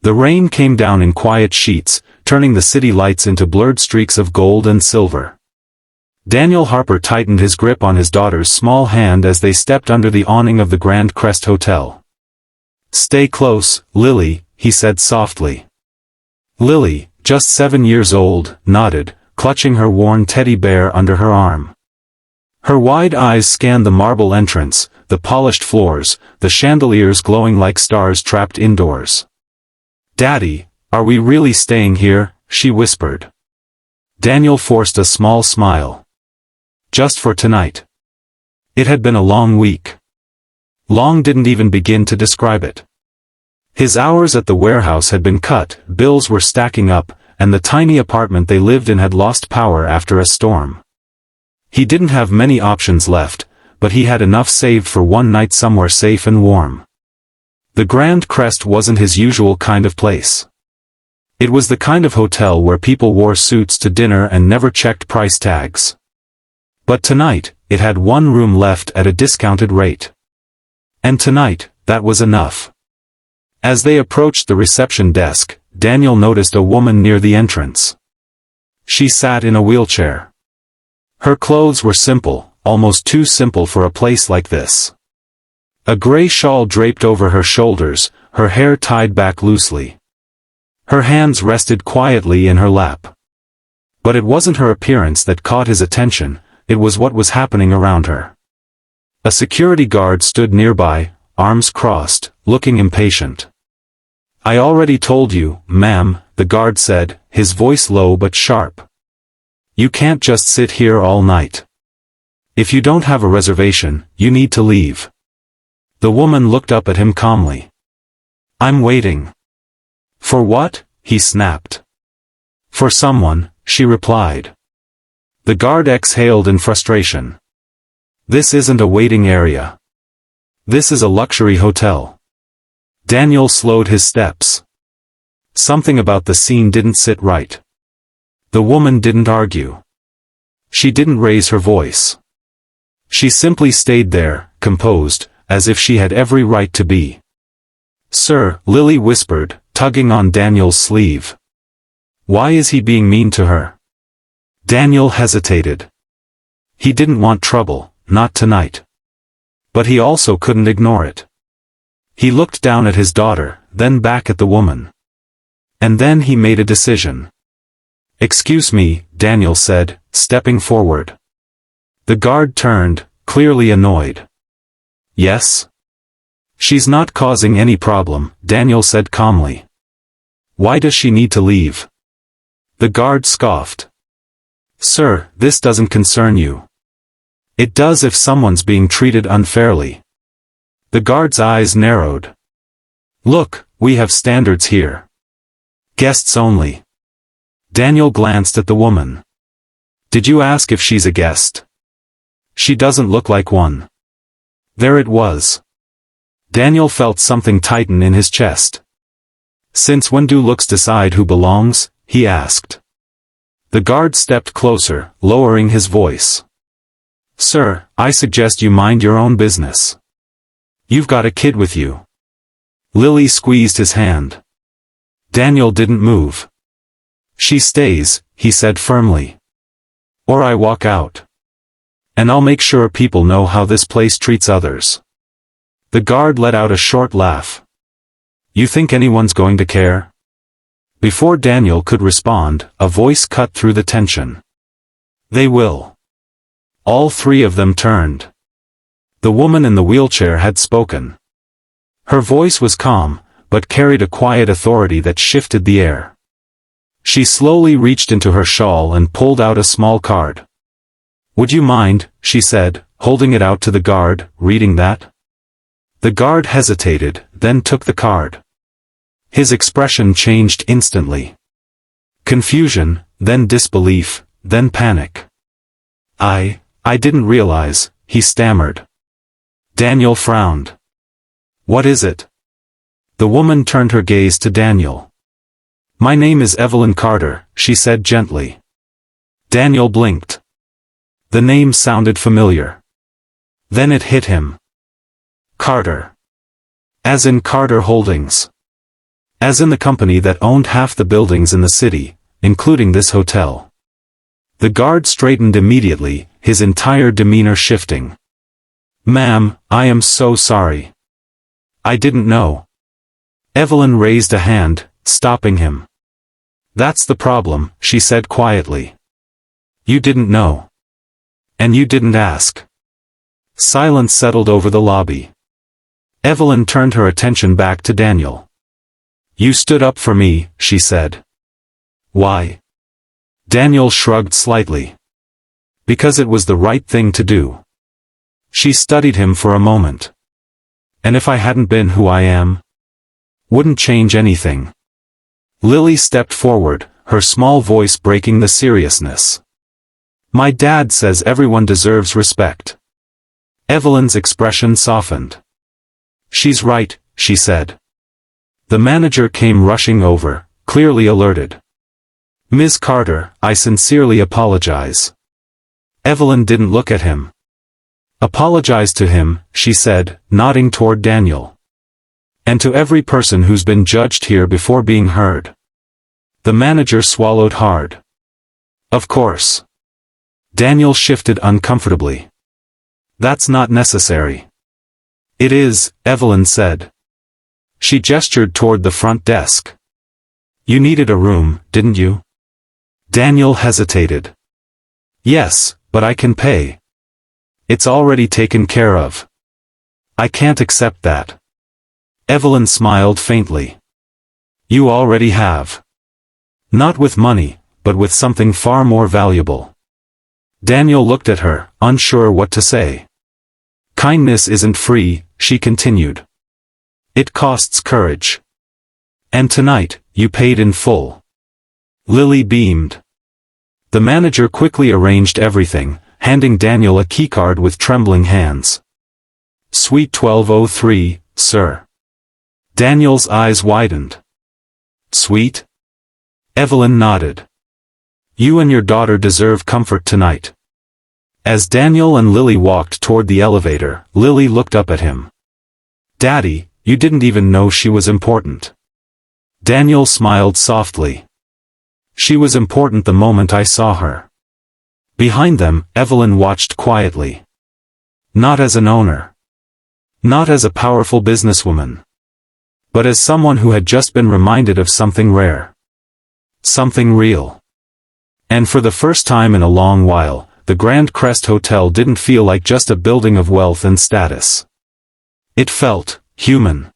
The rain came down in quiet sheets, turning the city lights into blurred streaks of gold and silver. Daniel Harper tightened his grip on his daughter's small hand as they stepped under the awning of the Grand Crest Hotel. "Stay close, Lily," he said softly. Lily, just 7 years old, nodded, clutching her worn teddy bear under her arm. Her wide eyes scanned the marble entrance, the polished floors, the chandeliers glowing like stars trapped indoors. "Daddy, are we really staying here?" she whispered. Daniel forced a small smile. "Just for tonight." It had been a long week. Long didn't even begin to describe it. His hours at the warehouse had been cut, bills were stacking up, and the tiny apartment they lived in had lost power after a storm. He didn't have many options left, but he had enough saved for one night somewhere safe and warm. The Grand Crest wasn't his usual kind of place. It was the kind of hotel where people wore suits to dinner and never checked price tags. But tonight, it had one room left at a discounted rate. And tonight, that was enough. As they approached the reception desk, Daniel noticed a woman near the entrance. She sat in a wheelchair. Her clothes were simple, almost too simple for a place like this. A gray shawl draped over her shoulders, her hair tied back loosely. Her hands rested quietly in her lap. But it wasn't her appearance that caught his attention, it was what was happening around her. A security guard stood nearby, arms crossed, looking impatient. "I already told you, ma'am," the guard said, his voice low but sharp. "You can't just sit here all night. If you don't have a reservation, you need to leave." The woman looked up at him calmly. "I'm waiting." "For what?" he snapped. "For someone," she replied. The guard exhaled in frustration. "This isn't a waiting area. This is a luxury hotel." Daniel slowed his steps. Something about the scene didn't sit right. The woman didn't argue. She didn't raise her voice. She simply stayed there, composed, as if she had every right to be. "Sir," Lily whispered, tugging on Daniel's sleeve. "Why is he being mean to her?" Daniel hesitated. He didn't want trouble, not tonight. But he also couldn't ignore it. He looked down at his daughter, then back at the woman. And then he made a decision. "Excuse me," Daniel said, stepping forward. The guard turned, clearly annoyed. "Yes?" "She's not causing any problem," Daniel said calmly. "Why does she need to leave?" The guard scoffed. "Sir, this doesn't concern you." "It does if someone's being treated unfairly." The guard's eyes narrowed. "Look, we have standards here. Guests only." Daniel glanced at the woman. "Did you ask if she's a guest?" "She doesn't look like one." There it was. Daniel felt something tighten in his chest. "Since when do looks decide who belongs?" he asked. The guard stepped closer, lowering his voice. "Sir, I suggest you mind your own business. You've got a kid with you." Lily squeezed his hand. Daniel didn't move. "She stays," he said firmly. "Or I walk out. And I'll make sure people know how this place treats others." The guard let out a short laugh. "You think anyone's going to care?" Before Daniel could respond, a voice cut through the tension. "They will." All three of them turned. The woman in the wheelchair had spoken. Her voice was calm, but carried a quiet authority that shifted the air. She slowly reached into her shawl and pulled out a small card. "Would you mind," she said, holding it out to the guard, "reading that?" The guard hesitated, then took the card. His expression changed instantly. Confusion, then disbelief, then panic. I didn't realize," he stammered. Daniel frowned. "What is it?" The woman turned her gaze to Daniel. "My name is Evelyn Carter," she said gently. Daniel blinked. The name sounded familiar. Then it hit him. Carter. As in Carter Holdings. As in the company that owned half the buildings in the city, including this hotel. The guard straightened immediately, his entire demeanor shifting. "Ma'am, I am so sorry. I didn't know." Evelyn raised a hand, stopping him. "That's the problem," she said quietly. "You didn't know. And you didn't ask." Silence settled over the lobby. Evelyn turned her attention back to Daniel. "You stood up for me," she said. "Why?" Daniel shrugged slightly. "Because it was the right thing to do." She studied him for a moment. "And if I hadn't been who I am? Wouldn't change anything." Lily stepped forward, her small voice breaking the seriousness. "My dad says everyone deserves respect." Evelyn's expression softened. "She's right," she said. The manager came rushing over, clearly alerted. "Ms. Carter, I sincerely apologize." Evelyn didn't look at him. "Apologize to him," she said, nodding toward Daniel. "And to every person who's been judged here before being heard." The manager swallowed hard. "Of course." Daniel shifted uncomfortably. "That's not necessary." "It is," Evelyn said. She gestured toward the front desk. "You needed a room, didn't you?" Daniel hesitated. "Yes, but I can pay. It's already taken care of." "I can't accept that." Evelyn smiled faintly. "You already have. Not with money, but with something far more valuable." Daniel looked at her, unsure what to say. "Kindness isn't free," she continued. "It costs courage. And tonight, you paid in full." Lily beamed. The manager quickly arranged everything, handing Daniel a keycard with trembling hands. "Suite 1203, sir." Daniel's eyes widened. "Suite?" Evelyn nodded. "You and your daughter deserve comfort tonight." As Daniel and Lily walked toward the elevator, Lily looked up at him. "Daddy, you didn't even know she was important." Daniel smiled softly. "She was important the moment I saw her." Behind them, Evelyn watched quietly. Not as an owner. Not as a powerful businesswoman. But as someone who had just been reminded of something rare. Something real. And for the first time in a long while, the Grand Crest Hotel didn't feel like just a building of wealth and status. It felt human.